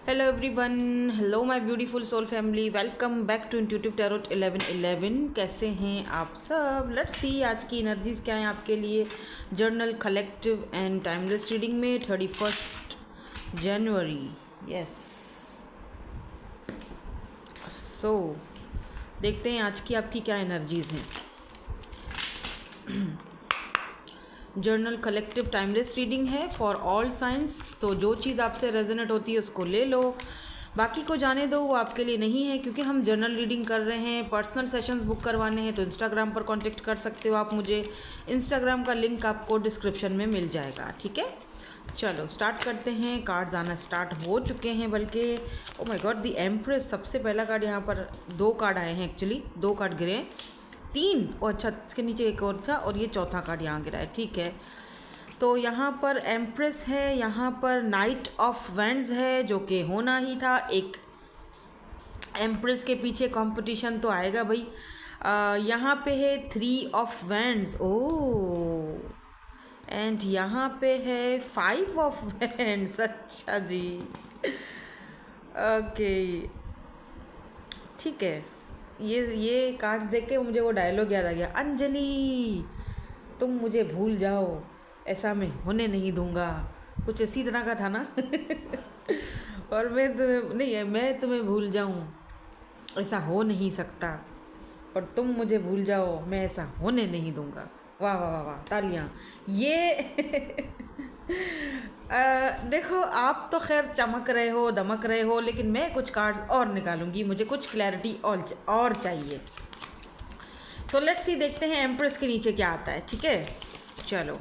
Hello everyone, hello my beautiful soul family, welcome back to intuitive tarot 1111। कैसे हैं आप सब? लेट्स सी आज की एनर्जीज क्या हैं आपके लिए journal collective and timeless reading में 31 जनवरी। यस, सो देखते हैं आज की आपकी क्या एनर्जीज हैं। जर्नल कलेक्टिव टाइमलेस रीडिंग है फॉर ऑल साइंस, तो जो चीज़ आपसे रेजोनेट होती है उसको ले लो, बाकी को जाने दो, वो आपके लिए नहीं है। क्योंकि हम जर्नल रीडिंग कर रहे हैं, पर्सनल सेशंस बुक करवाने हैं तो इंस्टाग्राम पर कांटेक्ट कर सकते हो आप मुझे। इंस्टाग्राम का लिंक आपको डिस्क्रिप्शन में मिल जाएगा, ठीक है। चलो स्टार्ट करते हैं। कार्ड्स आना स्टार्ट हो चुके हैं, बल्कि oh my God, the empress सबसे पहला कार्ड। यहाँ पर 2 कार्ड आए हैं, एक्चुअली 2 कार्ड गिरे हैं, 3 और अच्छा इसके नीचे एक और था, और ये चौथा कार्ड यहाँ गिरा है, ठीक है। तो यहाँ पर एम्प्रेस है, यहाँ पर नाइट ऑफ वैंड्स है, जो कि होना ही था। एक एम्प्रेस के पीछे कंपटीशन तो आएगा भाई। यहाँ पे है 3 ऑफ वैंड्स, ओ, एंड यहाँ पे है 5 ऑफ वैंड्स। अच्छा जी, ओके, ठीक है। ये कार्ड्स देख के मुझे वो डायलॉग याद आ गया, अंजलि तुम मुझे भूल जाओ, ऐसा मैं होने नहीं दूंगा, कुछ इसी तरह का था ना। और मैं तुम्हें नहीं, मैं तुम्हें भूल जाऊं, ऐसा हो नहीं सकता, और तुम मुझे भूल जाओ, मैं ऐसा होने नहीं दूंगा। वाह वाह वाह वाह, तालियां। ये देखो, आप तो खैर चमक रहे हो, दमक रहे हो, लेकिन मैं कुछ कार्ड्स और निकालूंगी, मुझे कुछ क्लैरिटी और चाहिए। सो लेट्स सी, देखते हैं एम्प्रेस के नीचे क्या आता है, ठीक है। चलो,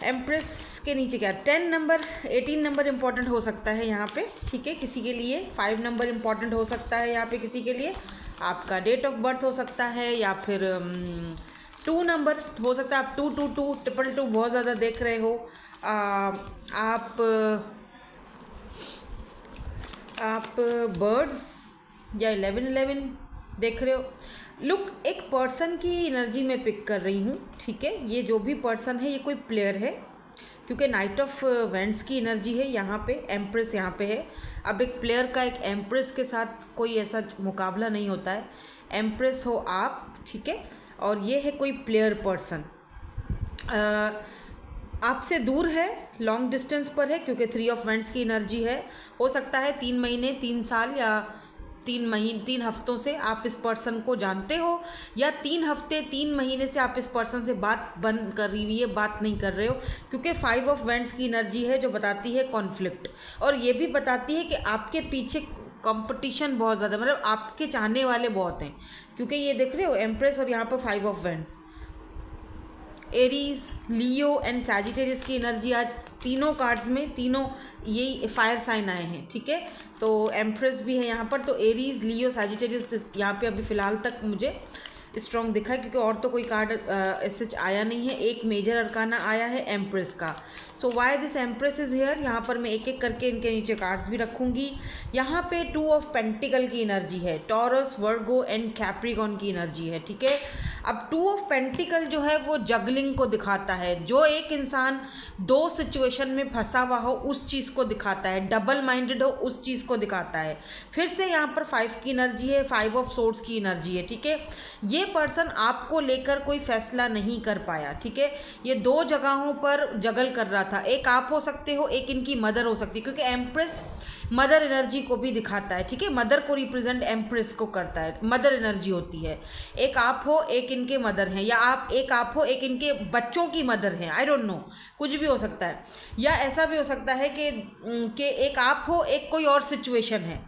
एम्प्रेस के नीचे क्या, 10 नंबर, 18 नंबर इंपॉर्टेंट हो सकता है यहाँ पे, ठीक है, किसी के लिए 5 नंबर इंपॉर्टेंट हो सकता है यहाँ पे, किसी के लिए आपका डेट ऑफ बर्थ हो सकता है, या फिर 2 नंबर हो सकता है। आप 222 222 बहुत ज़्यादा देख रहे हो। आप बर्ड्स या 1111 देख रहे हो। लुक, एक पर्सन की एनर्जी में पिक कर रही हूँ, ठीक है। ये जो भी पर्सन है, ये कोई प्लेयर है, क्योंकि नाइट ऑफ वेंट्स की एनर्जी है यहाँ पे, एम्प्रेस यहाँ पे है। अब एक प्लेयर का एक एम्प्रेस के साथ कोई ऐसा मुकाबला नहीं होता है। एम्प्रेस हो आप, ठीक है, और ये है कोई प्लेयर पर्सन, आपसे दूर है, लॉन्ग डिस्टेंस पर है, क्योंकि 3 ऑफ वेंट्स की एनर्जी है। हो सकता है 3 महीने, 3 साल, या 3 हफ्तों से आप इस पर्सन को जानते हो, या 3 हफ्ते 3 महीने से आप इस पर्सन से बात बंद कर रही हुई है, बात नहीं कर रहे हो। क्योंकि 5 ऑफ वेंट्स की एनर्जी है, जो बताती है कॉन्फ्लिक्ट, और ये भी बताती है कि आपके पीछे कंपटीशन बहुत ज़्यादा, मतलब आपके चाहने वाले बहुत हैं। क्योंकि ये देख रहे हो एम्प्रेस और यहाँ पर 5 of vents, Aries, Leo and Sagittarius की एनर्जी आज तीनों कार्ड्स में, तीनों यही फायर साइन आए हैं, ठीक है। तो एम्प्रेस भी है यहाँ पर, तो एरीज, लियो, सैजिटेरियस यहाँ पे अभी फ़िलहाल तक मुझे स्ट्रॉन्ग दिखा है, क्योंकि और तो कोई कार्ड ऐसे आया नहीं है। एक मेजर अरकाना आया है एम्प्रेस का। So why this empress is here, यहाँ पर मैं एक एक करके इनके नीचे कार्ड्स भी रखूँगी। यहाँ पे 2 ऑफ पेंटिकल की एनर्जी है, टॉरस, वर्गो एंड कैप्रिकॉन की एनर्जी है, ठीक है। अब 2 ऑफ पेंटिकल जो है वो जगलिंग को दिखाता है, जो एक इंसान 2 सिचुएशन में फंसा हुआ हो उस चीज़ को दिखाता है, डबल माइंडेड हो उस चीज़ को दिखाता है। फिर से यहाँ पर 5 की एनर्जी है, 5 ऑफ सोर्ड्स की एनर्जी है, ठीक है। ये पर्सन आपको लेकर कोई फैसला नहीं कर पाया, ठीक है। ये 2 जगहों पर जगल कर रहा था, एक आप हो सकते हो, एक इनकी मदर हो सकती है, क्योंकि एम्प्रेस मदर एनर्जी को भी दिखाता है, ठीक है। मदर को रिप्रेजेंट एम्प्रेस को करता है, मदर एनर्जी होती है। एक आप हो, एक इनके मदर हैं, या एक आप हो, एक इनके बच्चों की मदर हैं, आई डोंट नो, कुछ भी हो सकता है। या ऐसा भी हो सकता है कि एक आप हो, एक कोई और सिचुएशन है,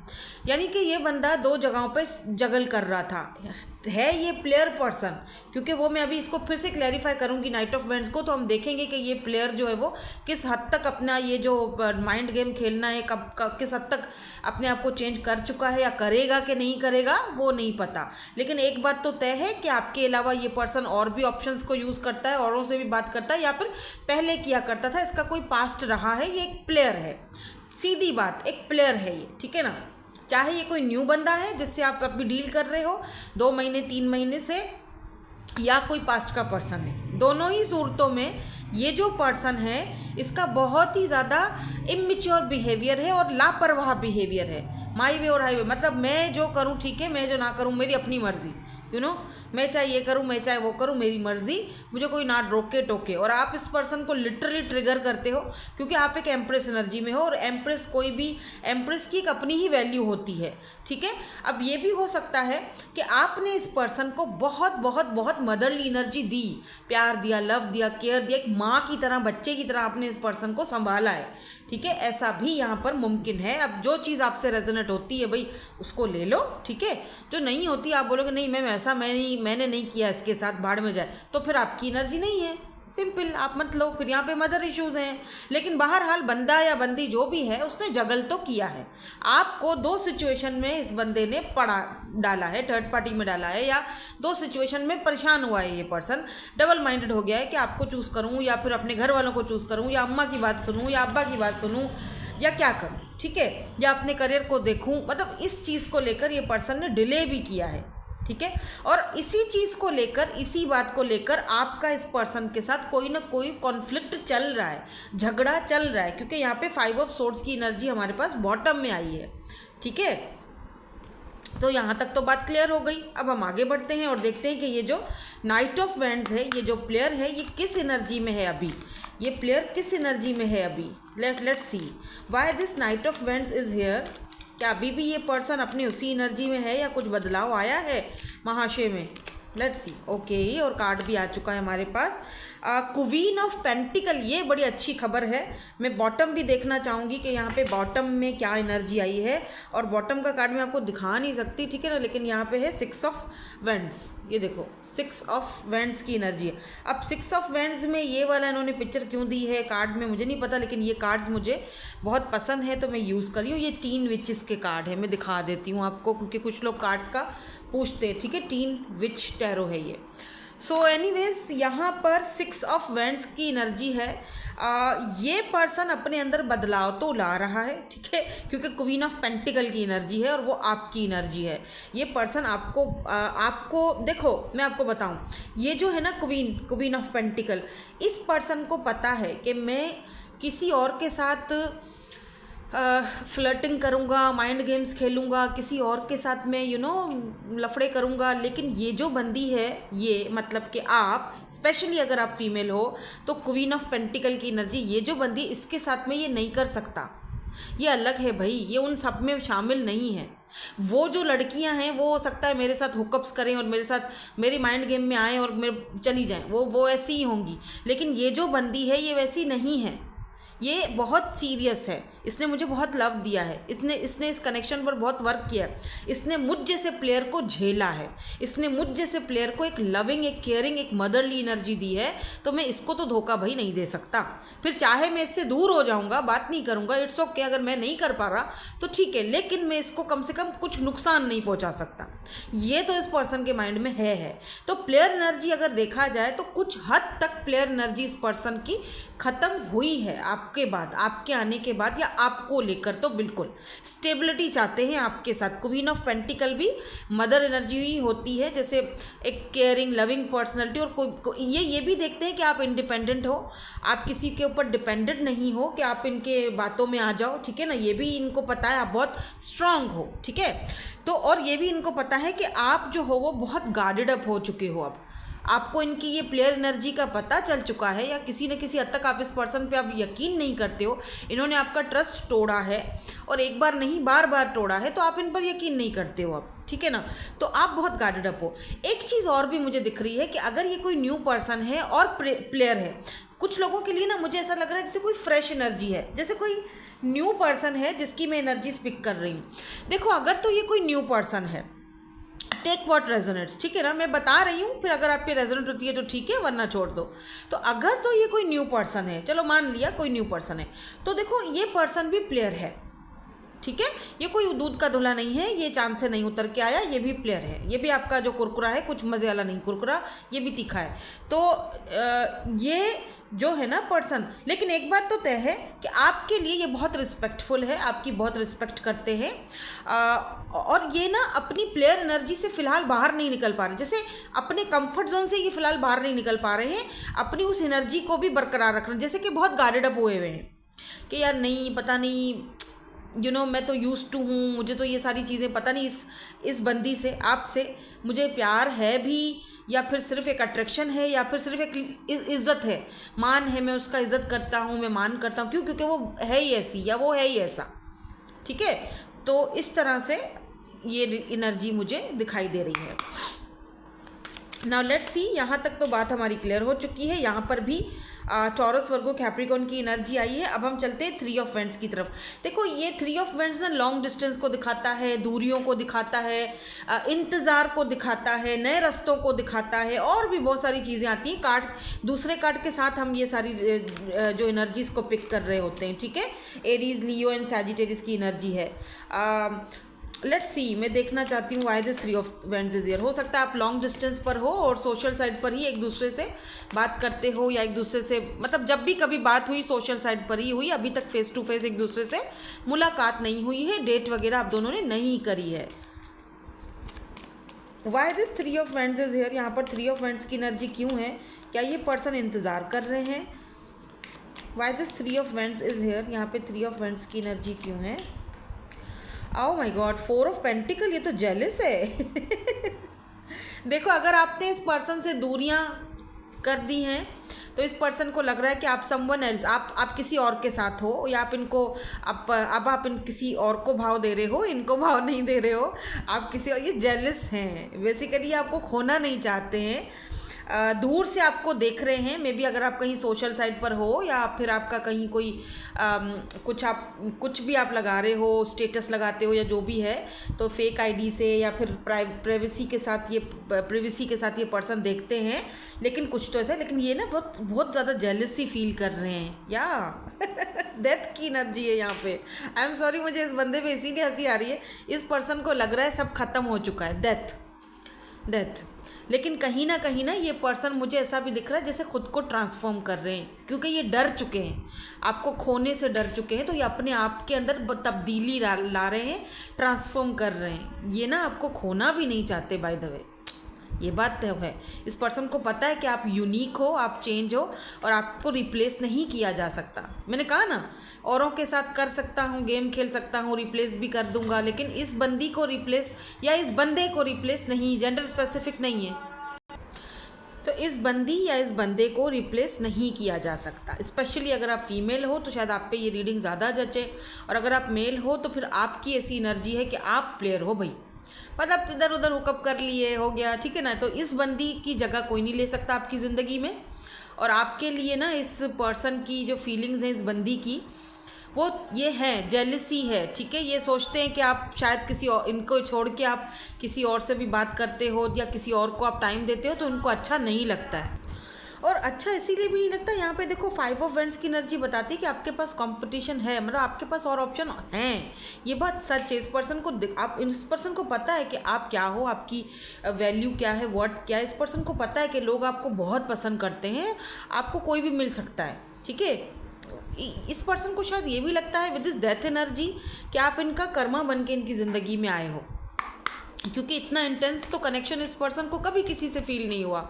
यानी कि ये बंदा 2 जगहों पर जगल कर रहा था। है ये प्लेयर पर्सन, क्योंकि वो मैं अभी इसको फिर से क्लैरिफाई करूंगी नाइट ऑफ वेंट्स को, तो हम देखेंगे कि ये प्लेयर जो है वो किस हद तक अपना ये जो माइंड गेम खेलना है, कब किस हद तक अपने आप को चेंज कर चुका है, या करेगा कि नहीं करेगा वो नहीं पता। लेकिन एक बात तो तय है कि आपके अलावा ये पर्सन और भी ऑप्शंस को यूज़ करता है, औरों से भी बात करता है, या फिर पहले किया करता था, इसका कोई पास्ट रहा है, ये एक प्लेयर है, सीधी बात, एक प्लेयर है ये, ठीक है ना। चाहे ये कोई न्यू बंदा है जिससे आप अभी डील कर रहे हो 2 महीने 3 महीने से, या कोई पास्ट का पर्सन है, दोनों ही सूरतों में ये जो पर्सन है इसका बहुत ही ज़्यादा इमेच्योर बिहेवियर है और लापरवाह बिहेवियर है। माई वे और हाईवे, मतलब मैं जो करूँ ठीक है, मैं जो ना करूँ मेरी अपनी मर्जी, मैं चाहे ये करूँ, मैं चाहे वो करूँ, मेरी मर्जी, मुझे कोई ना रोके टोके। और आप इस पर्सन को लिटरली ट्रिगर करते हो क्योंकि आप एक एम्प्रेस एनर्जी में हो, और एम्प्रेस कोई भी एम्प्रेस की एक अपनी ही वैल्यू होती है, ठीक है। अब ये भी हो सकता है कि आपने इस पर्सन को बहुत बहुत बहुत मदरली एनर्जी दी, प्यार दिया, लव दिया, केयर दिया, एक माँ की तरह, बच्चे की तरह आपने इस पर्सन को संभाला है, ठीक है। ऐसा भी यहाँ पर मुमकिन है। अब जो चीज़ आपसे रेजोनेट होती है भाई उसको ले लो, ठीक है। जो नहीं होती आप बोलोगे नहीं मैम ऐसा मैंने नहीं किया इसके साथ, भाड़ में जाए, तो फिर आपकी एनर्जी नहीं है, सिंपल, आप मत लो। फिर यहाँ पे मदर इश्यूज हैं। लेकिन बहरहाल बंदा या बंदी जो भी है उसने जगल तो किया है, आपको दो सिचुएशन में इस बंदे ने डाला है, थर्ड पार्टी में डाला है, या दो सिचुएशन में परेशान हुआ है। ये पर्सन डबल माइंडेड हो गया है कि आपको चूज़ करूँ या फिर अपने घर वालों को चूज़ करूँ, या अम्मा की बात सुनूँ या अब्बा की बात सुनूँ, या क्या करूँ, ठीक है, या अपने करियर को देखूँ। मतलब इस चीज़ को लेकर ये पर्सन ने डिले भी किया है, ठीक है। और इसी चीज़ को लेकर, इसी बात को लेकर आपका इस पर्सन के साथ कोई ना कोई कॉन्फ्लिक्ट चल रहा है, झगड़ा चल रहा है, क्योंकि यहाँ पे 5 ऑफ सोर्ड्स की एनर्जी हमारे पास बॉटम में आई है, ठीक है। तो यहाँ तक तो बात क्लियर हो गई। अब हम आगे बढ़ते हैं और देखते हैं कि ये जो नाइट ऑफ वैंड्स है, ये जो प्लेयर है ये किस एनर्जी में है अभी, ये प्लेयर किस एनर्जी में है अभी। Let's see why this night of wands is here. क्या अभी भी ये पर्सन अपनी उसी एनर्जी में है या कुछ बदलाव आया है महाशय में। Let's see. ओके, और कार्ड भी आ चुका है हमारे पास, क्वीन ऑफ पेंटिकल। ये बड़ी अच्छी खबर है। मैं बॉटम भी देखना चाहूँगी कि यहाँ पे बॉटम में क्या एनर्जी आई है, और बॉटम का कार्ड मैं आपको दिखा नहीं सकती, ठीक है ना, लेकिन यहाँ पे है 6 ऑफ वैंड्स। ये देखो 6 ऑफ वैंड्स की एनर्जी है। अब 6 ऑफ वैंड्स में ये वाला इन्होंने पिक्चर क्यों दी है कार्ड में मुझे नहीं पता, लेकिन ये कार्ड्स मुझे बहुत पसंद है तो मैं यूज़ कर रही हूँ। ये टीन विचेस के कार्ड है, मैं दिखा देती हूँ आपको, क्योंकि कुछ लोग कार्ड्स का पूछते हैं, ठीक है। टीन विच टैरो है ये। सो एनीवेज यहाँ पर 6 ऑफ वैंड्स की एनर्जी है। ये पर्सन अपने अंदर बदलाव तो ला रहा है, ठीक है, क्योंकि क्वीन ऑफ पेंटिकल की एनर्जी है और वो आपकी एनर्जी है। ये पर्सन आपको देखो मैं आपको बताऊं, ये जो है ना क्वीन ऑफ पेंटिकल, इस पर्सन को पता है कि मैं किसी और के साथ फ्लर्टिंग करूँगा, माइंड गेम्स खेलूँगा, किसी और के साथ मैं लफड़े करूँगा। लेकिन ये जो बंदी है, ये मतलब कि आप स्पेशली अगर आप फीमेल हो तो क्वीन ऑफ पेंटिकल की एनर्जी, ये जो बंदी इसके साथ में ये नहीं कर सकता, ये अलग है भाई, ये उन सब में शामिल नहीं है। वो जो लड़कियां हैं वो हो सकता है मेरे साथ हुकअप्स करें और मेरे साथ मेरी माइंड गेम में आएँ और मेरे चली जाएं, वो ऐसी ही होंगी। लेकिन ये जो बंदी है ये वैसी नहीं है, ये बहुत सीरियस है, इसने मुझे बहुत लव दिया है, इसने इस कनेक्शन पर बहुत वर्क किया है, इसने मुझ जैसे प्लेयर को झेला है, इसने मुझ जैसे प्लेयर को एक लविंग, एक केयरिंग, एक मदरली एनर्जी दी है। तो मैं इसको तो धोखा भाई नहीं दे सकता। फिर चाहे मैं इससे दूर हो जाऊंगा, बात नहीं करूंगा, इट्स ओके, अगर मैं नहीं कर पा रहा तो ठीक है, लेकिन मैं इसको कम से कम कुछ नुकसान नहीं पहुंचा सकता। ये तो इस पर्सन के माइंड में है। तो प्लेयर एनर्जी अगर देखा जाए तो कुछ हद तक प्लेयर एनर्जी इस पर्सन की खत्म हुई है आपके बाद, आपके आने के बाद, या आपको लेकर तो बिल्कुल स्टेबिलिटी चाहते हैं आपके साथ। क्वीन ऑफ पेंटिकल भी मदर एनर्जी ही होती है, जैसे एक केयरिंग, लविंग पर्सनैलिटी। और ये भी देखते हैं कि आप इंडिपेंडेंट हो, आप किसी के ऊपर डिपेंडेंट नहीं हो कि आप इनके बातों में आ जाओ, ठीक है ना। ये भी इनको पता है आप बहुत स्ट्रांग हो, ठीक है। तो और ये भी इनको पता है कि आप जो हो वो बहुत गार्डेड अप हो चुके हो। अब आपको इनकी ये प्लेयर एनर्जी का पता चल चुका है, या किसी न किसी हद तक आप इस पर्सन पे आप यकीन नहीं करते हो। इन्होंने आपका ट्रस्ट तोड़ा है, और एक बार नहीं बार बार तोड़ा है, तो आप इन पर यकीन नहीं करते हो अब, ठीक है ना। तो आप बहुत गार्डेड अप हो। एक चीज़ और भी मुझे दिख रही है कि अगर ये कोई न्यू पर्सन है और प्लेयर है, कुछ लोगों के लिए ना मुझे ऐसा लग रहा है जैसे कोई फ्रेश एनर्जी है, जैसे कोई न्यू पर्सन है जिसकी मैं एनर्जी पिक कर रही हूँ। देखो अगर तो ये कोई न्यू पर्सन है, टेक व्हाट रेजोनेट्स, ठीक है ना, मैं बता रही हूँ, फिर अगर आपकी रेजोनेट होती है तो ठीक है, वरना छोड़ दो। तो अगर तो ये कोई न्यू पर्सन है, चलो मान लिया कोई न्यू पर्सन है, तो देखो ये पर्सन भी प्लेयर है, ठीक है, ये कोई दूध का धुला नहीं है, ये चांद से नहीं उतर के आया, ये भी प्लेयर है। ये भी आपका जो कुरकुरा है कुछ मज़े वाला नहीं कुरकुरा, ये भी तीखा है। तो ये जो है ना पर्सन, लेकिन एक बात तो तय है कि आपके लिए ये बहुत रिस्पेक्टफुल है, आपकी बहुत रिस्पेक्ट करते हैं, और ये ना अपनी प्लेयर एनर्जी से फ़िलहाल बाहर नहीं निकल पा रहे, जैसे अपने कंफर्ट जोन से ये फ़िलहाल बाहर नहीं निकल पा रहे हैं, अपनी उस एनर्जी को भी बरकरार रख रहे हैं, जैसे कि बहुत गार्डेड अप हुए हुए हैं कि यार नहीं पता नहीं मैं तो यूज टू हूँ, मुझे तो ये सारी चीज़ें पता नहीं, इस बंदी से आपसे मुझे प्यार है भी, या फिर सिर्फ एक अट्रैक्शन है, या फिर सिर्फ एक इज़्ज़त है, मान है, मैं उसका इज़्ज़त करता हूँ, मैं मान करता हूँ, क्योंकि वो है ही ऐसी या वो है ही ऐसा। ठीक है, तो इस तरह से ये एनर्जी मुझे दिखाई दे रही है। नाउ लेट्स सी, यहाँ तक तो बात हमारी क्लियर हो चुकी है। यहाँ पर भी टॉरस वर्गो कैप्रिकॉर्न की एनर्जी आई है। अब हम चलते हैं 3 ऑफ वेंट्स की तरफ। देखो ये 3 ऑफ वेंट्स ना लॉन्ग डिस्टेंस को दिखाता है, दूरियों को दिखाता है, इंतज़ार को दिखाता है, नए रास्तों को दिखाता है, और भी बहुत सारी चीज़ें आती हैं। कार्ड दूसरे कार्ड के साथ हम ये सारी जो एनर्जीज़ को पिक कर रहे होते हैं। ठीक है, एरीज, लियो एंड सैजिटेरियस की एनर्जी है। लेट्स सी, मैं देखना चाहती हूँ why this 3 of vents is here. हो सकता है आप लॉन्ग डिस्टेंस पर हो और सोशल साइड पर ही एक दूसरे से बात करते हो, या एक दूसरे से मतलब जब भी कभी बात हुई सोशल साइड पर ही हुई, अभी तक फेस टू फेस एक दूसरे से मुलाकात नहीं हुई है, डेट वगैरह आप दोनों ने नहीं करी है। Why this 3 of vents is here. यहाँ पर 3 ऑफ वेंट्स की एनर्जी क्यों है? क्या ये पर्सन इंतज़ार कर रहे हैं? Why this 3 of vents is here. यहाँ पे 3 ऑफ वेंट्स की एनर्जी क्यों है? Oh my God, 4 of pentacle, ये तो जेलस है। देखो अगर आपने इस पर्सन से दूरियां कर दी हैं तो इस पर्सन को लग रहा है कि आप समवन एल्स, आप किसी और के साथ हो, या आप इनको आप किसी और को भाव दे रहे हो, इनको भाव नहीं दे रहे हो, आप किसी और, ये जेलस हैं बेसिकली, आपको खोना नहीं चाहते हैं, दूर से आपको देख रहे हैं। मे बी अगर आप कहीं सोशल साइट पर हो, या फिर आपका कहीं कोई कुछ भी आप लगा रहे हो, स्टेटस लगाते हो या जो भी है, तो फेक आईडी से या फिर प्राइवेसी के साथ ये पर्सन देखते हैं, लेकिन कुछ तो ऐसा है, लेकिन ये ना बहुत ज़्यादा जेलसी फील कर रहे हैं या डेथ की एनर्जी है यहाँ पे। आई एम सॉरी, मुझे इस बंदे पे इसीलिए हंसी आ रही है, इस पर्सन को लग रहा है सब खत्म हो चुका है, डेथ। लेकिन कहीं ना ये पर्सन मुझे ऐसा भी दिख रहा है जैसे खुद को ट्रांसफॉर्म कर रहे हैं, क्योंकि ये डर चुके हैं, आपको खोने से डर चुके हैं, तो ये अपने आप के अंदर तब्दीली ला रहे हैं, ट्रांसफॉर्म कर रहे हैं। ये ना आपको खोना भी नहीं चाहते, बाय द वे, ये बात तो है। इस पर्सन को पता है कि आप यूनिक हो, आप चेंज हो, और आपको रिप्लेस नहीं किया जा सकता। मैंने कहा ना, औरों के साथ कर सकता हूँ, गेम खेल सकता हूँ, रिप्लेस भी कर दूंगा, लेकिन इस बंदी को रिप्लेस या इस बंदे को रिप्लेस नहीं, जेंडर स्पेसिफिक नहीं है, तो इस बंदी या इस बंदे को रिप्लेस नहीं किया जा सकता। स्पेशली अगर आप फीमेल हो तो शायद आप पे ये रीडिंग ज़्यादा जचे, और अगर आप मेल हो तो फिर आपकी ऐसी एनर्जी है कि आप प्लेयर हो भाई, मतलब इधर उधर हुकअप कर लिए, हो गया, ठीक है ना। तो इस बंदी की जगह कोई नहीं ले सकता आपकी ज़िंदगी में, और आपके लिए ना इस पर्सन की जो फीलिंग्स हैं इस बंदी की, वो ये है, जेलसी है, ठीक है। ये सोचते हैं कि आप शायद किसी और, इनको छोड़ के आप किसी और से भी बात करते हो या किसी और को आप टाइम देते हो, तो उनको अच्छा नहीं लगता है। और अच्छा इसीलिए भी नहीं लगता, यहाँ पे देखो 5 ऑफ वेंट्स की एनर्जी बताती है कि आपके पास कंपटीशन है, मतलब आपके पास और ऑप्शन हैं। ये बात सच है। इस पर्सन को पता है कि आप क्या हो, आपकी वैल्यू क्या है, वर्थ क्या है। इस पर्सन को पता है कि लोग आपको बहुत पसंद करते हैं, आपको कोई भी मिल सकता है, ठीक है। इस पर्सन को शायद ये भी लगता है विद दिस डेथ एनर्जी कि आप इनका कर्मा बन के इनकी ज़िंदगी में आए हो, क्योंकि इतना इंटेंस तो कनेक्शन इस पर्सन को कभी किसी से फील नहीं हुआ,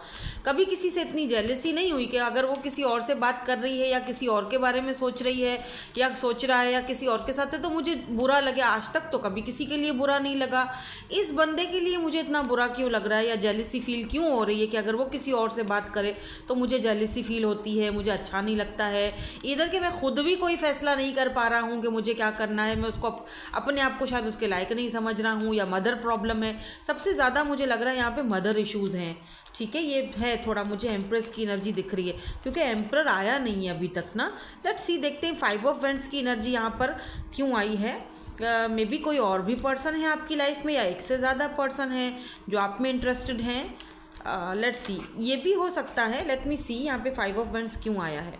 कभी किसी से इतनी जेलसी नहीं हुई कि अगर वो किसी और से बात कर रही है या किसी और के बारे में सोच रही है या सोच रहा है या किसी और के साथ है तो मुझे बुरा लगे। आज तक तो कभी किसी के लिए बुरा नहीं लगा। इस बंदे के लिए मुझे इतना बुरा क्यों लग रहा है या जेलसी फील क्यों हो रही है कि अगर वो किसी और से बात करे तो मुझे जेलसी फील होती है, मुझे अच्छा नहीं लगता है। इधर के मैं खुद भी कोई फैसला नहीं कर पा रहा हूँ कि मुझे क्या करना है, मैं उसको अपने आप को शायद उसके लायक नहीं समझ रहा हूँ, या मदर प्रॉब्लम है। सबसे ज़्यादा मुझे लग रहा है यहाँ पे मदर इश्यूज़ हैं, ठीक है। ये है थोड़ा, मुझे एम्प्रेस की एनर्जी दिख रही है क्योंकि एम्प्रर आया नहीं है अभी तक ना। लेट्स सी, देखते हैं 5 ऑफ वेंट्स की एनर्जी यहाँ पर क्यों आई है। मे बी कोई और भी पर्सन है आपकी लाइफ में, या एक से ज़्यादा पर्सन है जो आप में इंटरेस्टेड हैं। लेट्स सी, ये भी हो सकता है। लेट मी सी यहाँ पे 5 ऑफ वेंट्स क्यों आया है।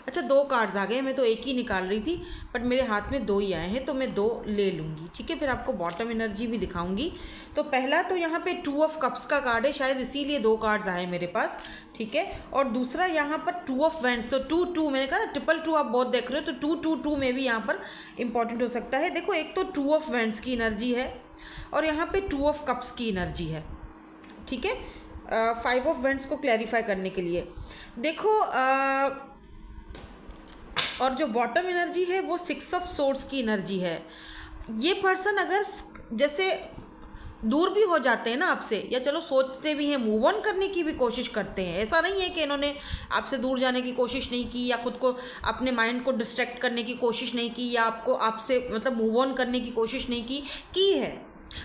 अच्छा 2 कार्ड्स आ गए, मैं तो एक ही निकाल रही थी बट मेरे हाथ में 2 ही आए हैं तो मैं 2 ले लूँगी, ठीक है। फिर आपको बॉटम एनर्जी भी दिखाऊंगी। तो पहला तो यहाँ पे 2 ऑफ कप्स का कार्ड है, शायद इसीलिए 2 कार्ड्स आए मेरे पास, ठीक है। और दूसरा यहाँ पर 2 ऑफ वैंड्स, तो 2 मैंने कहा ना 2 आप बहुत देख रहे हो, तो 2 में भी यहाँ पर इंपॉर्टेंट हो सकता है। देखो एक तो 2 ऑफ वैंड्स की एनर्जी है और यहाँ पे 2 ऑफ कप्स की एनर्जी है, ठीक है। 5 ऑफ वैंड्स को क्लैरिफाई करने के लिए देखो और जो बॉटम एनर्जी है वो 6 ऑफ सोर्ड्स की एनर्जी है। ये पर्सन अगर जैसे दूर भी हो जाते हैं ना आपसे, या चलो सोचते भी हैं, मूव ऑन करने की भी कोशिश करते हैं, ऐसा नहीं है कि इन्होंने आपसे दूर जाने की कोशिश नहीं की या खुद को अपने माइंड को डिस्ट्रैक्ट करने की कोशिश नहीं की या आपको आपसे मतलब मूव ऑन करने की कोशिश नहीं की है,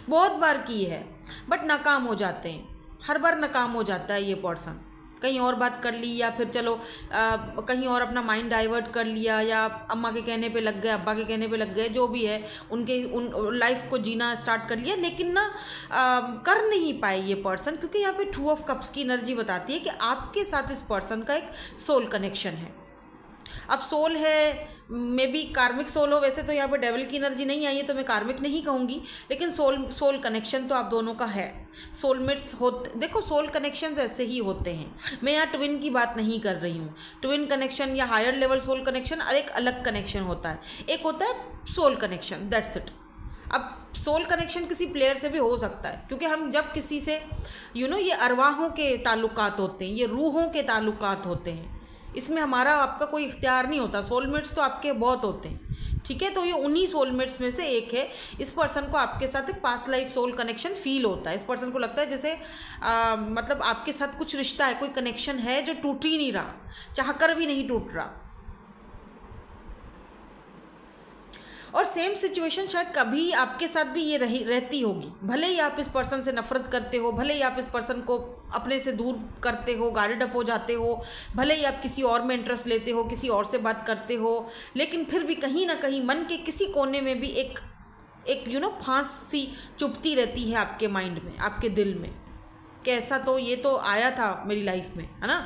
बहुत बार की है बट नाकाम हो जाते हैं, हर बार नाकाम हो जाता है ये पर्सन। कहीं और बात कर ली या फिर चलो कहीं और अपना माइंड डाइवर्ट कर लिया या अम्मा के कहने पे लग गए, अब्बा के कहने पे लग गए, जो भी है उन लाइफ को जीना स्टार्ट कर लिया, लेकिन ना कर नहीं पाए ये पर्सन, क्योंकि यहाँ पे 2 ऑफ कप्स की एनर्जी बताती है कि आपके साथ इस पर्सन का एक सोल कनेक्शन है। अब सोल है, मे बी कार्मिक सोल हो, वैसे तो यहाँ पर डेविल की एनर्जी नहीं आई है तो मैं कार्मिक नहीं कहूँगी, लेकिन सोल कनेक्शन तो आप दोनों का है। सोलमेट्स होते, देखो सोल कनेक्शंस ऐसे ही होते हैं, मैं यहाँ ट्विन की बात नहीं कर रही हूँ। ट्विन कनेक्शन या हायर लेवल सोल कनेक्शन और एक अलग कनेक्शन होता है, एक होता है सोल कनेक्शन, दैट्स इट। अब सोल कनेक्शन किसी प्लेयर से भी हो सकता है, क्योंकि हम जब किसी से ये अरवाहों के ताल्लुकात होते हैं, ये रूहों के ताल्लुकात होते हैं, इसमें हमारा आपका कोई इख्तियार नहीं होता। सोलमेट्स तो आपके बहुत होते हैं, ठीक है। तो ये उन्हीं सोलमेट्स में से एक है। इस पर्सन को आपके साथ एक past life soul connection feel होता है। इस पर्सन को लगता है जैसे मतलब आपके साथ कुछ रिश्ता है, कोई कनेक्शन है जो टूट ही नहीं रहा, चाह कर भी नहीं टूट रहा। और सेम सिचुएशन शायद कभी आपके साथ भी ये रहती होगी, भले ही आप इस पर्सन से नफरत करते हो, भले ही आप इस पर्सन को अपने से दूर करते हो, गार्डेड अप हो जाते हो, भले ही आप किसी और में इंटरेस्ट लेते हो, किसी और से बात करते हो, लेकिन फिर भी कहीं ना कहीं मन के किसी कोने में भी एक फांस सी चुभती रहती है आपके माइंड में, आपके दिल में, कि ऐसा तो ये तो आया था मेरी लाइफ में, है ना,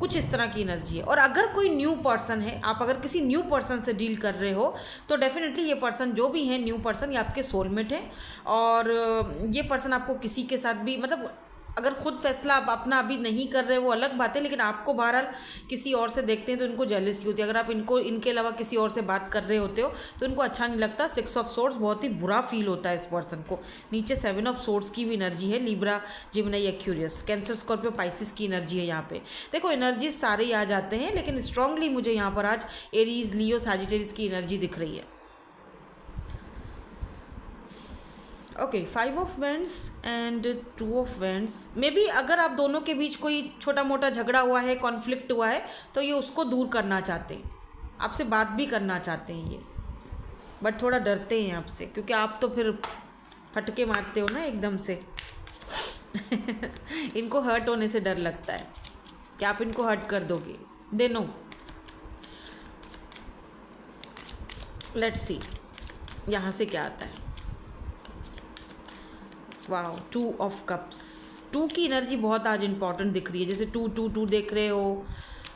कुछ इस तरह की एनर्जी है। और अगर कोई न्यू पर्सन है, आप अगर किसी न्यू पर्सन से डील कर रहे हो तो डेफिनेटली ये पर्सन जो भी है न्यू पर्सन, ये आपके सोलमेट है। और ये पर्सन आपको किसी के साथ भी मतलब अगर खुद फैसला आप अपना अभी नहीं कर रहे वो अलग बात है, लेकिन आपको बहरहाल किसी और से देखते हैं तो इनको जेलसी होती है। अगर आप इनके अलावा किसी और से बात कर रहे होते हो तो इनको अच्छा नहीं लगता। 6 ऑफ सोर्ड्स बहुत ही बुरा फील होता है इस पर्सन को। नीचे 7 ऑफ सोर्ड्स की भी एनर्जी है, Libra, Gemini, Aquarius, cancer, Scorpio, Pisces की एनर्जी है यहाँ पे। देखो एनर्जी सारे ही आ जाते हैं, लेकिन स्ट्रांगली मुझे यहाँ पर आज एरीज, लियो, सैजिटेरियस की एनर्जी दिख रही है। Okay, 5 of vends and 2 of vends. May be अगर आप दोनों के बीच कोई छोटा मोटा झगड़ा हुआ है, कॉन्फ्लिक्ट हुआ है, तो ये उसको दूर करना चाहते हैं, आपसे बात भी करना चाहते हैं ये, बट थोड़ा डरते हैं आपसे, क्योंकि आप तो फिर फटके मारते हो ना एकदम से। इनको हर्ट होने से डर लगता है कि आप इनको हर्ट कर दोगे। They know. लेट्स सी यहाँ से क्या आता है। Wow, 2 of cups. 2 की एनर्जी बहुत आज इंपॉर्टेंट दिख रही है, जैसे 2 देख रहे हो,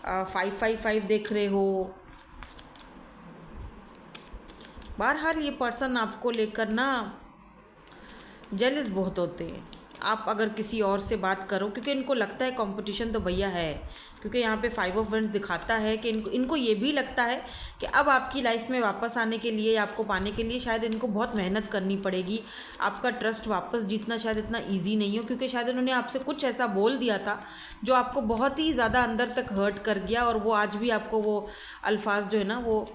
5 देख रहे हो। बहरहाल ये पर्सन आपको लेकर ना जेलस बहुत होते हैं। आप अगर किसी और से बात करो, क्योंकि इनको लगता है कंपटीशन तो भैया है, क्योंकि यहाँ पे 5 ऑफ वेंड्स दिखाता है कि इनको ये भी लगता है कि अब आपकी लाइफ में वापस आने के लिए, आपको पाने के लिए शायद इनको बहुत मेहनत करनी पड़ेगी। आपका ट्रस्ट वापस जीतना शायद इतना ईजी नहीं हो, क्योंकि शायद इन्होंने आपसे कुछ ऐसा बोल दिया था जो आपको बहुत ही ज़्यादा अंदर तक हर्ट कर गया, और वो आज भी आपको वो अल्फाज जो है ना वो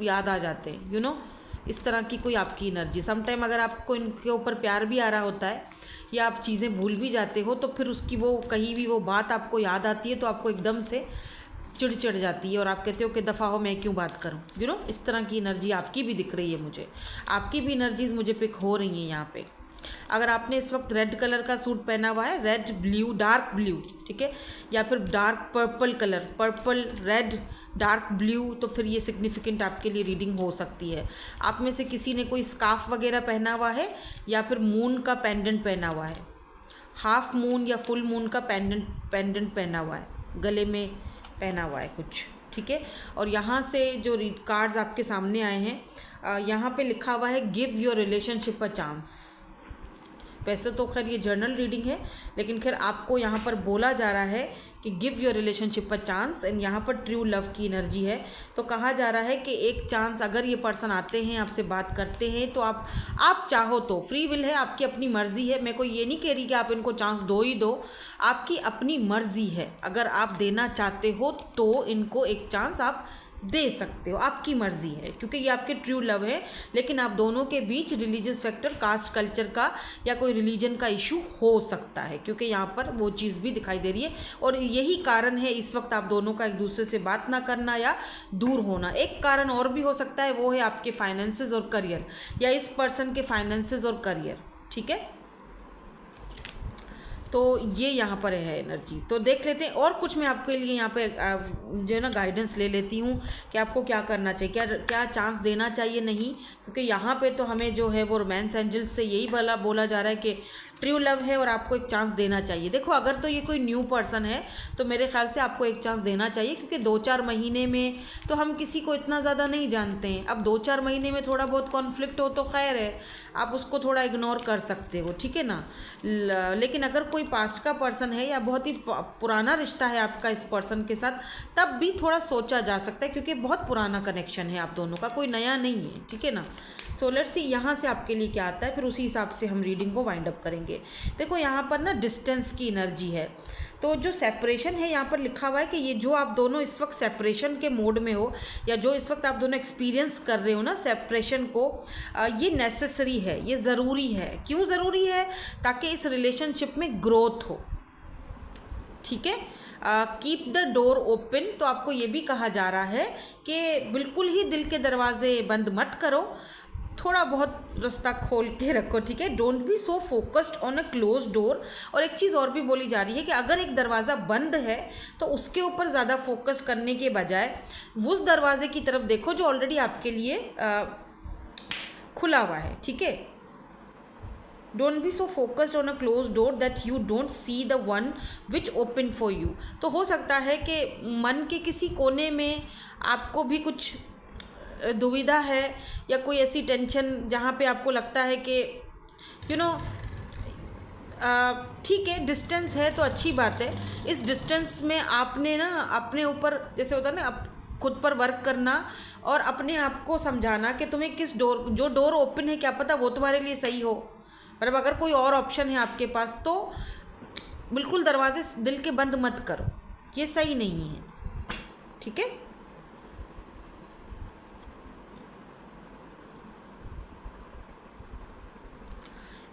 याद आ जाते हैं। इस तरह की कोई आपकी एनर्जी। समटाइम अगर आपको इनके ऊपर प्यार भी आ रहा होता है या आप चीज़ें भूल भी जाते हो, तो फिर उसकी वो कहीं भी वो बात आपको याद आती है तो आपको एकदम से चिढ़ चढ़ जाती है और आप कहते हो कि दफ़ा हो, मैं क्यों बात करूं। इस तरह की एनर्जी आपकी भी दिख रही है मुझे। आपकी भी एनर्जीज मुझे पिक हो रही हैं यहाँ पे। अगर आपने इस वक्त रेड कलर का सूट पहना हुआ है, रेड ब्लू, डार्क ब्लू, ठीक है, या फिर dark purple colour, purple, red, dark blue, तो फिर ये सिग्निफिकेंट आपके लिए रीडिंग हो सकती है। आप में से किसी ने कोई स्कार्फ वगैरह पहना हुआ है या फिर मून का पेंडेंट पहना हुआ है, हाफ मून या फुल मून का पेंडेंट पहना हुआ है, गले में पहना हुआ है कुछ, ठीक है। और यहाँ से जो कार्ड्स आपके सामने आए हैं, यहाँ पे लिखा हुआ है give your relationship a chance. वैसे तो खैर ये जर्नल रीडिंग है, लेकिन खैर आपको यहाँ पर बोला जा रहा है कि give your relationship a chance, and यहाँ पर ट्रू लव की एनर्जी है। तो कहा जा रहा है कि एक चांस, अगर ये पर्सन आते हैं आपसे बात करते हैं तो आप चाहो तो, फ्री विल है, आपकी अपनी मर्ज़ी है। मैं कोई ये नहीं कह रही कि आप इनको चांस दो ही दो, आपकी अपनी मर्ज़ी है। अगर आप देना चाहते हो तो इनको एक चांस आप दे सकते हो, आपकी मर्ज़ी है, क्योंकि ये आपके ट्रू लव है। लेकिन आप दोनों के बीच रिलीजियस फैक्टर, कास्ट कल्चर का या कोई रिलीजन का इशू हो सकता है, क्योंकि यहाँ पर वो चीज़ भी दिखाई दे रही है। और यही कारण है इस वक्त आप दोनों का एक दूसरे से बात ना करना या दूर होना। एक कारण और भी हो सकता है, वो है आपके फाइनेंसेस और करियर, या इस पर्सन के फाइनेंसेस और करियर, ठीक है। तो ये यहाँ पर है एनर्जी। तो देख लेते हैं और कुछ मैं आपके लिए यहाँ पे जो है ना गाइडेंस ले लेती हूँ कि आपको क्या करना चाहिए, क्या चांस देना चाहिए, नहीं। क्योंकि यहाँ पे तो हमें जो है वो रोमांस एंजल्स से यही बोला जा रहा है कि ट्रू लव है और आपको एक चांस देना चाहिए। देखो, अगर तो ये कोई न्यू पर्सन है तो मेरे ख्याल से आपको एक चांस देना चाहिए, क्योंकि 2-4 महीने में तो हम किसी को इतना ज़्यादा नहीं जानते हैं। अब 2-4 महीने में थोड़ा बहुत कॉन्फ्लिक्ट हो तो खैर है, आप उसको थोड़ा इग्नोर कर सकते हो, ठीक है ना। लेकिन अगर कोई पास्ट का पर्सन है या बहुत ही पुराना रिश्ता है आपका इस पर्सन के साथ, तब भी थोड़ा सोचा जा सकता है, क्योंकि बहुत पुराना कनेक्शन है आप दोनों का, कोई नया नहीं है, ठीक है ना। तो लेट्स सी यहाँ से आपके लिए क्या आता है, फिर उसी हिसाब से हम रीडिंग को वाइंड अप करेंगे। देखो, यहाँ पर ना डिस्टेंस की एनर्जी है। तो जो सेपरेशन है, यहाँ पर लिखा हुआ है कि ये जो आप दोनों इस वक्त सेपरेशन के मोड में हो, या जो इस वक्त आप दोनों एक्सपीरियंस कर रहे हो ना सेपरेशन को, ये नेसेसरी है, ये ज़रूरी है। क्यों ज़रूरी है? ताकि इस रिलेशनशिप में ग्रोथ हो, ठीक है। कीप द डोर ओपन, तो आपको ये भी कहा जा रहा है कि बिल्कुल ही दिल के दरवाजे बंद मत करो, थोड़ा बहुत रास्ता खोल के रखो, ठीक है। Don't be so focused on a close door. और एक चीज़ और भी बोली जा रही है कि अगर एक दरवाज़ा बंद है तो उसके ऊपर ज़्यादा फोकस करने के बजाय उस दरवाजे की तरफ देखो जो ऑलरेडी आपके लिए खुला हुआ है, ठीक है। Don't be so focused on a close door that you don't see the one which open for you. तो हो सकता है कि मन के किसी कोने में आपको भी कुछ दुविधा है, या कोई ऐसी टेंशन जहाँ पे आपको लगता है कि यू नो, ठीक है, डिस्टेंस है तो अच्छी बात है। इस डिस्टेंस में आपने ना अपने ऊपर, जैसे होता है ना, खुद पर वर्क करना और अपने आप को समझाना कि तुम्हें किस डोर, जो डोर ओपन है क्या पता वो तुम्हारे लिए सही हो। मतलब अगर कोई और ऑप्शन है आपके पास तो बिल्कुल दरवाजे दिल के बंद मत करो, ये सही नहीं है, ठीक है।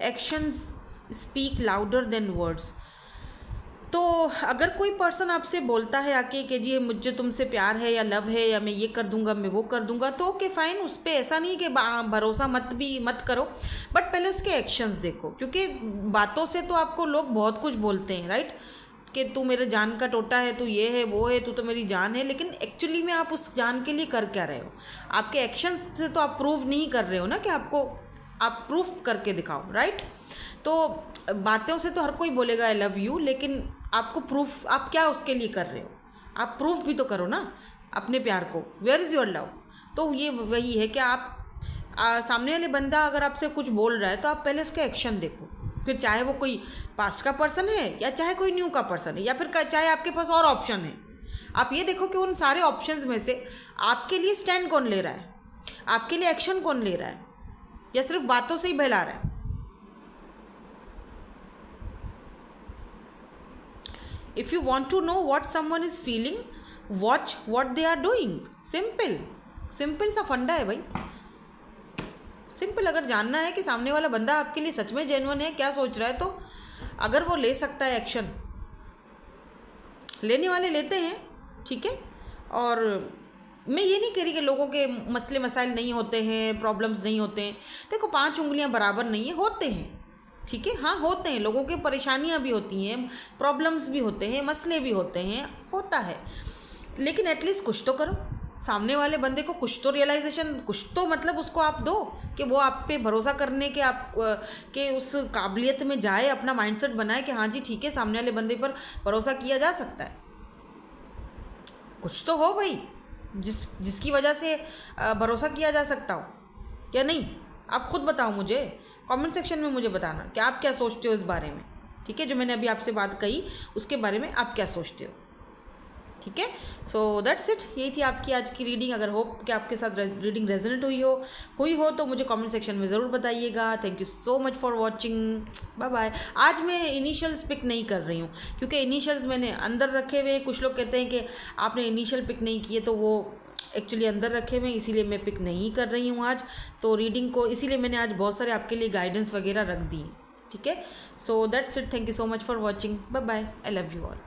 Actions speak louder than words. तो अगर कोई पर्सन आपसे बोलता है आके कि जी मुझे तुमसे प्यार है या लव है या मैं ये कर दूंगा, मैं वो कर दूंगा, तो ओके फाइन, उस पर ऐसा नहीं कि भरोसा मत करो, बट पहले उसके एक्शंस देखो। क्योंकि बातों से तो आपको लोग बहुत कुछ बोलते हैं, राइट, कि तू मेरे जान का टोटा है, तू ये है वो है, तू तो मेरी जान है, लेकिन एक्चुअली में आप उस जान के लिए कर क्या रहे हो? आपके एक्शंस से तो आप प्रूव नहीं कर रहे हो ना कि आप प्रूफ करके दिखाओ, राइट। तो बातों से तो हर कोई बोलेगा आई लव यू, लेकिन आपको प्रूफ, आप क्या उसके लिए कर रहे हो? आप प्रूफ भी तो करो ना अपने प्यार को, वेयर इज़ योर लव। तो ये वही है कि आप सामने वाले बंदा अगर आपसे कुछ बोल रहा है तो आप पहले उसके एक्शन देखो, फिर चाहे वो कोई पास्ट का पर्सन है या चाहे कोई न्यू का पर्सन है, या फिर चाहे आपके पास और ऑप्शन है, आप ये देखो कि उन सारे ऑप्शंस में से आपके लिए स्टैंड कौन ले रहा है, आपके लिए एक्शन कौन ले रहा है, या सिर्फ बातों से ही बहला रहा है। If you want to know what someone is feeling, watch what they are doing. Simple सा फंडा है भाई, सिंपल। अगर जानना है कि सामने वाला बंदा आपके लिए सच में जेन्युइन है, क्या सोच रहा है, तो अगर वो ले सकता है एक्शन, लेने वाले लेते हैं, ठीक है। और मैं ये नहीं कह रही कि लोगों के मसले मसाइल नहीं होते हैं, प्रॉब्लम्स नहीं होते हैं। देखो, 5 उंगलियां बराबर नहीं है, होते हैं, ठीक है, हाँ होते हैं, लोगों के परेशानियां भी होती हैं, प्रॉब्लम्स भी होते हैं, मसले भी होते हैं, होता है। लेकिन एटलीस्ट कुछ तो करो, सामने वाले बंदे को कुछ तो रियलाइजेशन, कुछ तो मतलब उसको आप दो कि वो आप पे भरोसा करने के आप के उस काबिलियत में जाए, अपना माइंडसेट बनाए कि हाँ जी ठीक है, सामने वाले बंदे पर भरोसा किया जा सकता है। कुछ तो हो भाई, जिसकी वजह से भरोसा किया जा सकता हो, या नहीं? आप खुद बताओ मुझे, कमेंट सेक्शन में मुझे बताना कि आप क्या सोचते हो इस बारे में, ठीक है? जो मैंने अभी आपसे बात कही उसके बारे में आप क्या सोचते हो, ठीक है? सो दैट्स इट, यही थी आपकी आज की रीडिंग। अगर होप कि आपके साथ रीडिंग रेजोनेट हुई हो तो मुझे कमेंट सेक्शन में ज़रूर बताइएगा। Thank you so much for watching, bye bye. आज मैं इनिशियल्स पिक नहीं कर रही हूँ क्योंकि इनिशियल्स मैंने अंदर रखे हुए हैं। कुछ लोग कहते हैं कि आपने इनिशियल पिक नहीं किए, तो वो एक्चुअली अंदर रखे हुए हैं, इसीलिए मैं पिक नहीं कर रही हूँ आज तो रीडिंग को। इसीलिए मैंने आज बहुत सारे आपके लिए गाइडेंस वगैरह रख दी, ठीक है? So that's it, thank you so much for watching, bye bye, I love you all.